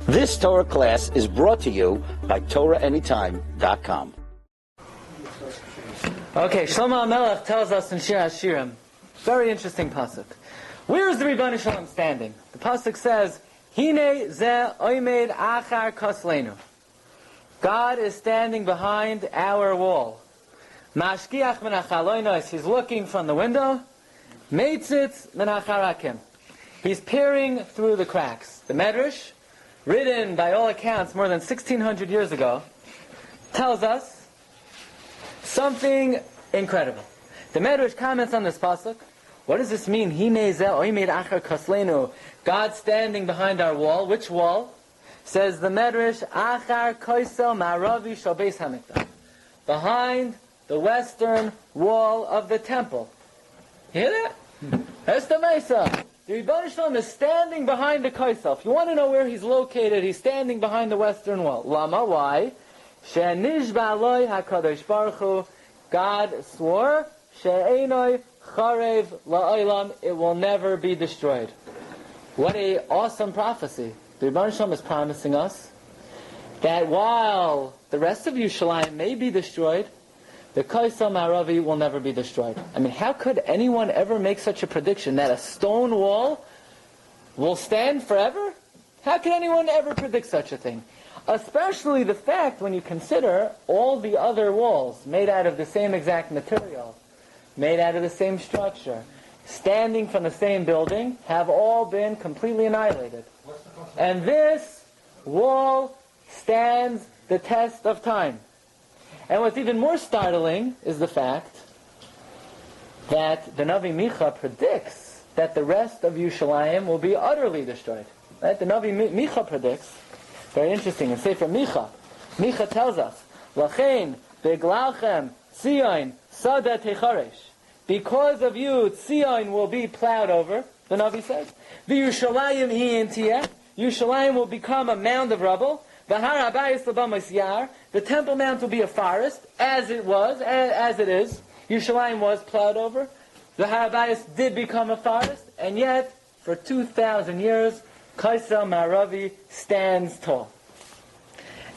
This Torah class is brought to you by TorahAnytime.com. Okay, Shlomo HaMelech tells us in Shiurim, very interesting pasuk. Where is the Ribbon Shalom standing? The pasuk says, "Hine ze oimed achar kasleinu." God is standing behind our wall. Mashkiach min achalonos. He's looking from the window. Meitzitz min acharakim. He's peering through the cracks. The Medrash, written by all accounts more than 1,600 years ago, tells us something incredible. The Medrash comments on this pasuk. What does this mean? God standing behind our wall. Which wall? Says the Medrash, Achar Koisel Ma'aravi Shal Beis Hamikdash. Behind the western wall of the temple. You hear that? That's the Mesa. The Ribbon Shalom is standing behind the Koisel. If you want to know where he's located, he's standing behind the western wall. Lama, why? She'nishba aloi HaKadosh Baruch Hu. God swore, She'enoi Charev La'olam, it will never be destroyed. What a awesome prophecy. The Ribbon Shalom is promising us that while the rest of Yerushalayim may be destroyed, the Kaisel Ma'aravi will never be destroyed. I mean, how could anyone ever make such a prediction that a stone wall will stand forever? How could anyone ever predict such a thing? Especially the fact when you consider all the other walls made out of the same exact material, made out of the same structure, standing from the same building, have all been completely annihilated. And this wall stands the test of time. And what's even more startling is the fact that the Navi Micha predicts that the rest of Yerushalayim will be utterly destroyed. Right? The Navi Micha predicts, very interesting, in Sefer Micha, Micha tells us, Lachein beglalchem Tzion sada techaresh. Because of you, Tzion will be plowed over, the Navi says. V'Yerushalayim hi intiyeh. Yerushalayim will become a mound of rubble. V'har habayis l'bamas yar. The Temple Mount will be a forest, as it was, as it is. Yerushalayim was plowed over. The Har Habayis did become a forest, and yet, for 2,000 years, Kaisel Ma'aravi stands tall.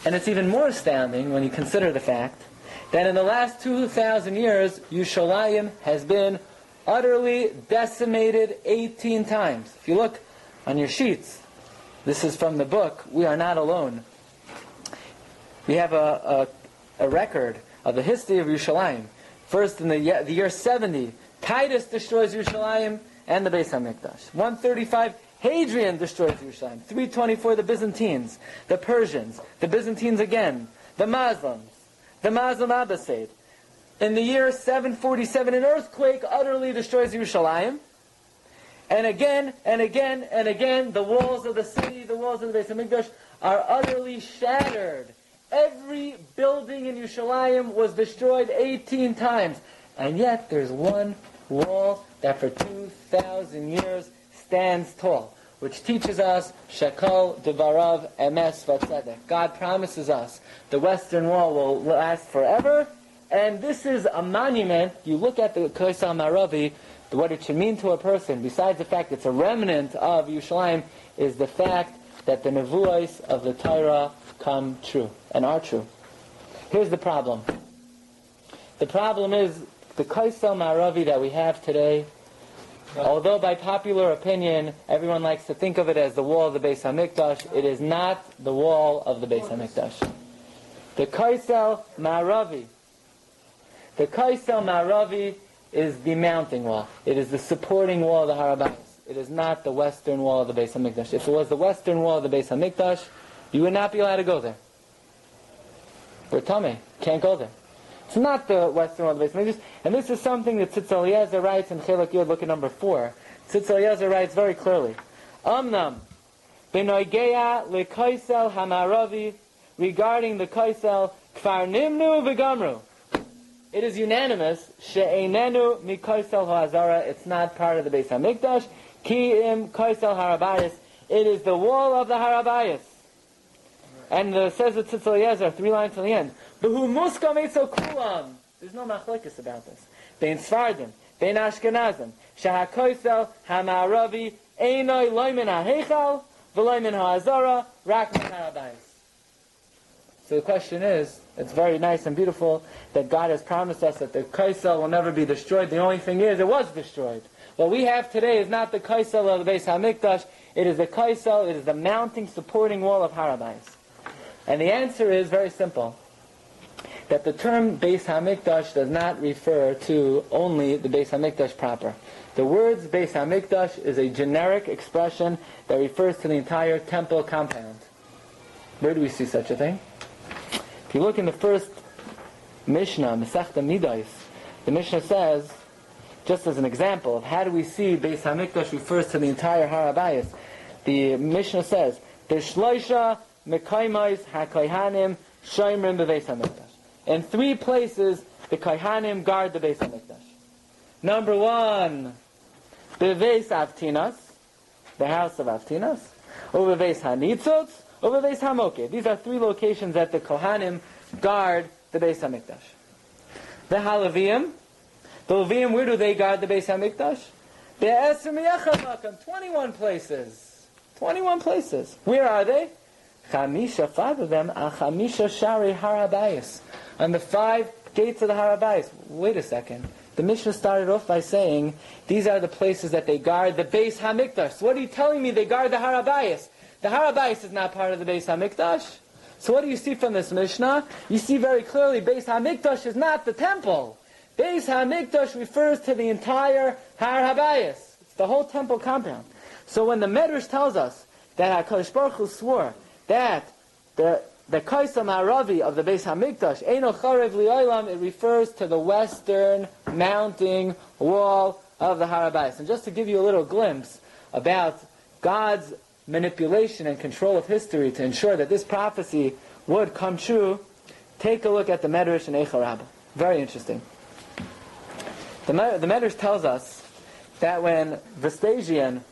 And it's even more astounding when you consider the fact that in the last 2,000 years, Yerushalayim has been utterly decimated 18 times. If you look on your sheets, this is from the book, We Are Not Alone. We have a record of the history of Yerushalayim. First, in the year 70, Titus destroys Yerushalayim and the Beis HaMikdash. 135, Hadrian destroys Yerushalayim. 324, the Byzantines, the Persians, the Byzantines again, the Muslim Abbasid. In the year 747, an earthquake utterly destroys Yerushalayim. And again, and again, and again, the walls of the city, the walls of the Beis HaMikdash are utterly shattered. Every building in Yerushalayim was destroyed 18 times. And yet there's one wall that for 2,000 years stands tall, which teaches us Shekol Devarav Emes Vatzedek. God promises us the Western Wall will last forever. And this is a monument. You look at the Kaisel Ma'aravi, what it should mean to a person, besides the fact it's a remnant of Yerushalayim, is the fact that the nevuos of the Torah come true and are true. Here's the problem. The problem is the Kaisel Ma'aravi that we have today, although by popular opinion everyone likes to think of it as the wall of the Beis HaMikdash, it is not the wall of the Beis HaMikdash. The Kaisel Ma'aravi is the mounting wall. It is the supporting wall of the Har Habayis. It is not the western wall of the Beis HaMikdash. If it was the western wall of the Beis HaMikdash, you would not be allowed to go there. We're tummy. Can't go there. It's not the western wall of the Beis HaMikdash. And this is something that Tzitz Eliezer writes in Chelek Yod, look at number 4. Tzitz Eliezer writes very clearly, Amnam, b'noigeya l'kaisel hamaravi, regarding the kaisel, kfar nimnu v'gamru. It is unanimous, she'einenu mikaisel ha'azara, it's not part of the Beis HaMikdash, ki im kaisel harabayis, it is the wall of the Harabayis. And says the Tzitz Eliezer, 3 lines to the end, B'hu muskam etzel kulam. There's no machlekes about this. Bein Sfardim, bein Ashkenazim, she'ha kaisel ha'ma'aravi, einoi loimin ha'heichal, v'loy min ha'azara, rak min ha'abayis. So the question is, it's very nice and beautiful that God has promised us that the kaisel will never be destroyed. The only thing is, it was destroyed. What we have today is not the kaisel of the Beis HaMikdash, it is the kaisel, it is the mounting, supporting wall of Har HaBayis. And the answer is very simple. That the term Beis HaMikdash does not refer to only the Beis HaMikdash proper. The words Beis HaMikdash is a generic expression that refers to the entire temple compound. Where do we see such a thing? If you look in the first Mishnah, Masechta Midais, the Mishnah says, just as an example of how do we see Beis HaMikdash refers to the entire Har HaBayis, the Mishnah says, B'shloisha mekaymais hakohanim shoymrim bebeis HaMikdash. In 3 places, the Kohanim guard the Beis HaMikdash. Number 1, Beveis Avtinas, the house of Avtinas, or Beveis HaNitzotz, or Beveis HaMokeh. These are 3 locations that the Kohanim guard the Beis HaMikdash. The Leviim, where do they guard the Beis HaMikdash? Be'eser miyachad makam, 21 places. 21 places. Where are they? Chamisha, 5 of them, are Chamisha Shari Har HaBayis, on the 5 gates of the Har HaBayis. Wait a second. The Mishnah started off by saying, these are the places that they guard the Beis HaMikdash. So what are you telling me they guard the Har HaBayis? The Har HaBayis is not part of the Beis HaMikdash. So what do you see from this Mishnah? You see very clearly Beis HaMikdash is not the temple. Beis HaMikdash refers to the entire Har HaBayis. It's the whole temple compound. So when the Medrash tells us that HaKadosh Baruch Hu swore that the Kaisam Haravi of the Beis HaMikdash, Eino Charev Li'olam, it refers to the western mounting wall of the Har HaBayis. And just to give you a little glimpse about God's manipulation and control of history to ensure that this prophecy would come true, take a look at the Medrash in Eicha Rabbah. Very interesting. The Medrash tells us that when Vespasian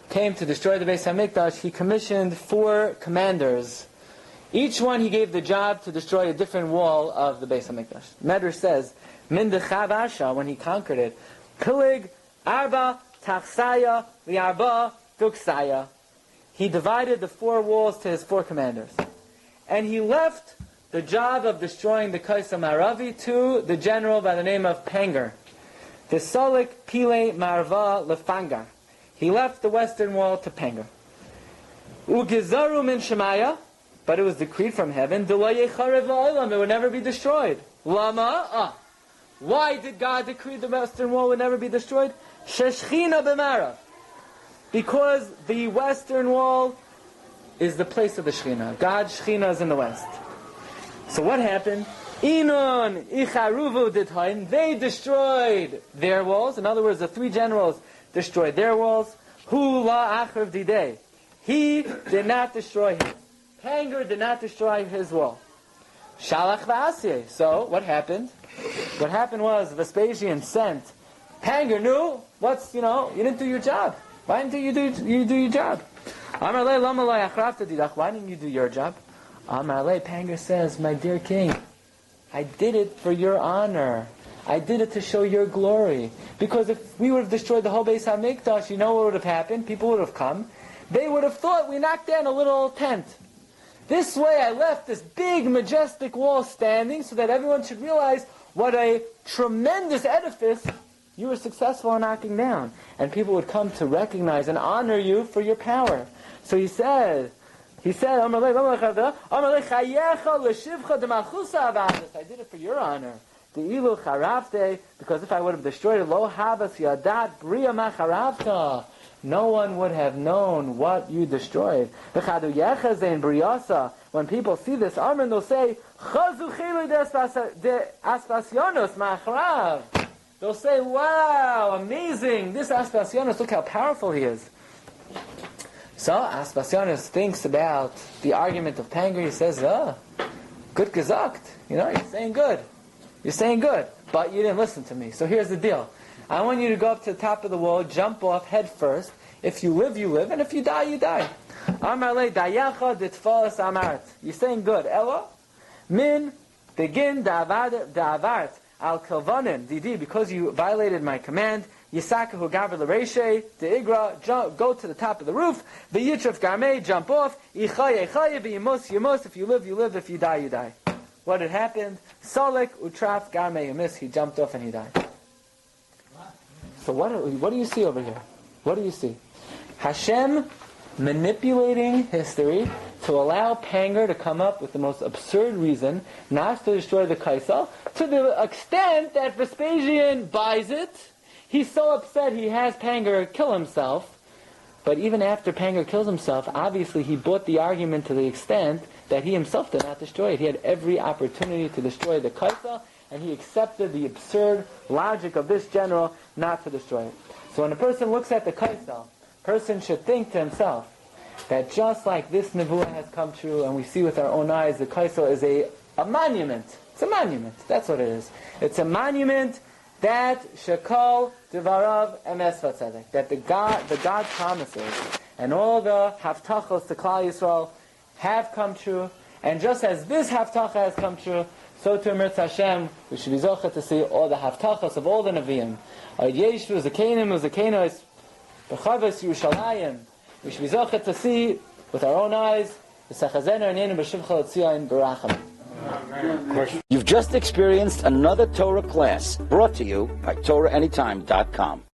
came to destroy the Beis HaMikdash, he commissioned 4 commanders. Each one he gave the job to destroy a different wall of the Beis HaMikdash. Medrash says, Min dechav Asha, when he conquered it, Pilig Arba Tachsaya Li'arba Duksaya. He divided the 4 walls to his 4 commanders. And he left the job of destroying the Kaisam Haravi to the general by the name of Panger. The Solik Pile Marva Lefangar. He left the western wall to Panger. Ugezaru min Shemaya, but it was decreed from heaven, it would never be destroyed. Lama? Why did God decree the western wall would never be destroyed? Sheshchina b'marav. Because the western wall is the place of the Shechina. God's Shechina is in the west. So what happened? Inon icharuvu dithain. They destroyed their walls. In other words, the 3 generals destroyed their walls. Hu la achrav didei. He did not destroy his. Panger did not destroy his wall. Shalach v'asye. So what happened? What happened was Vespasian sent Panger. No, you didn't do your job. Why didn't you do your job? Amar le lama lo achrafta didach. Why didn't you do your job? Amar le, Panger says, my dear king, I did it for your honor. I did it to show your glory. Because if we would have destroyed the whole Beis HaMikdash, you know what would have happened? People would have come. They would have thought we knocked down a little tent. This way I left this big, majestic wall standing so that everyone should realize what a tremendous edifice you were successful in knocking down. And people would come to recognize and honor you for your power. So he said, I did it for your honor. Because if I would have destroyed it, lo havas yadat bria macharavta, no one would have known what you destroyed. When people see this armor, they'll say, they'll say, wow, amazing, this Aspasionos, look how powerful he is. So Aspasionos thinks about the argument of Panger. He says, good gesagt. You're saying good. You're saying good, but you didn't listen to me. So here's the deal. I want you to go up to the top of the wall, jump off head first. If you live, you live, and if you die, you die. Amarle dayacha ditfalas amart. You're saying good. Ella, min begin da'avart al kalvanin didi, because you violated my command. Yisakahu Gaber L'Reishe, De'igra, go to the top of the roof, V'yitraf Garmei, jump off, Yichaye, V'yimos, Yimos, if you live, you live, if you die, you die. What had happened? Solek Utraf Garmei Yimis, he jumped off and he died. So what do you see over here? What do you see? Hashem manipulating history to allow Panger to come up with the most absurd reason not to destroy the Kaisel, to the extent that Vespasian buys it. He's so upset he has Panger kill himself, but even after Panger kills himself, obviously he bought the argument to the extent that he himself did not destroy it. He had every opportunity to destroy the Kaisel, and he accepted the absurd logic of this general not to destroy it. So when a person looks at the Kaisel, person should think to himself that just like this nevuah has come true, and we see with our own eyes, the Kaisel is a monument. It's a monument. That's what it is. It's a monument that shekol devarav emes v'tzedek, that the God's promises and all the haftachos to Klal Yisrael have come true, and just as this haftacha has come true, so to Emirz Hashem, we should be zocheh to see all the haftachos of all the neviim. Yeshvu zakenim uzakenos b'chavos Yerushalayim. We should be zocheh to see with our own eyes the sechazenu and yenu b'shivcha l'tzion b'racham. You've just experienced another Torah class brought to you by TorahAnytime.com.